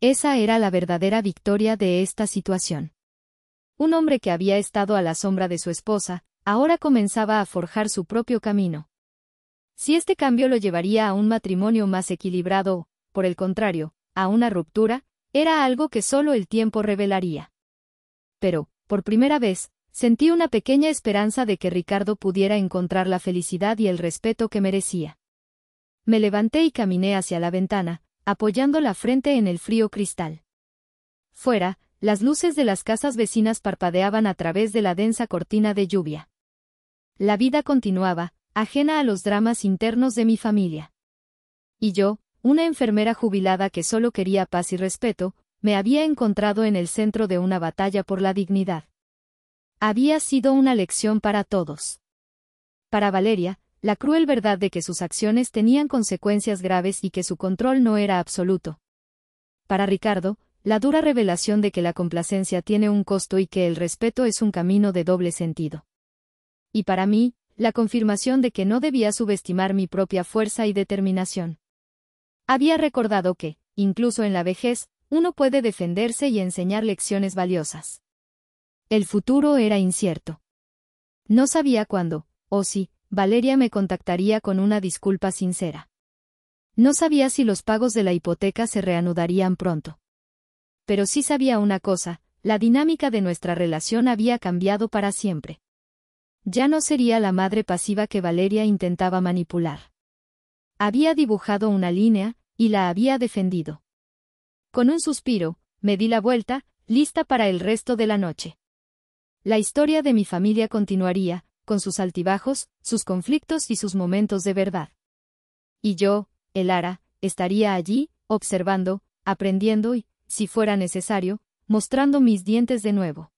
Esa era la verdadera victoria de esta situación. Un hombre que había estado a la sombra de su esposa, ahora comenzaba a forjar su propio camino. Si este cambio lo llevaría a un matrimonio más equilibrado o, por el contrario, a una ruptura, era algo que solo el tiempo revelaría. Pero, por primera vez, sentí una pequeña esperanza de que Ricardo pudiera encontrar la felicidad y el respeto que merecía. Me levanté y caminé hacia la ventana, apoyando la frente en el frío cristal. Fuera, las luces de las casas vecinas parpadeaban a través de la densa cortina de lluvia. La vida continuaba, ajena a los dramas internos de mi familia. Y yo, una enfermera jubilada que solo quería paz y respeto, me había encontrado en el centro de una batalla por la dignidad. Había sido una lección para todos. Para Valeria, la cruel verdad de que sus acciones tenían consecuencias graves y que su control no era absoluto. Para Ricardo, la dura revelación de que la complacencia tiene un costo y que el respeto es un camino de doble sentido. Y para mí, la confirmación de que no debía subestimar mi propia fuerza y determinación. Había recordado que, incluso en la vejez, uno puede defenderse y enseñar lecciones valiosas. El futuro era incierto. No sabía cuándo, o si, Valeria me contactaría con una disculpa sincera. No sabía si los pagos de la hipoteca se reanudarían pronto. Pero sí sabía una cosa, la dinámica de nuestra relación había cambiado para siempre. Ya no sería la madre pasiva que Valeria intentaba manipular. Había dibujado una línea, y la había defendido. Con un suspiro, me di la vuelta, lista para el resto de la noche. La historia de mi familia continuaría, con sus altibajos, sus conflictos y sus momentos de verdad. Y yo, Elara, estaría allí, observando, aprendiendo y, si fuera necesario, mostrando mis dientes de nuevo.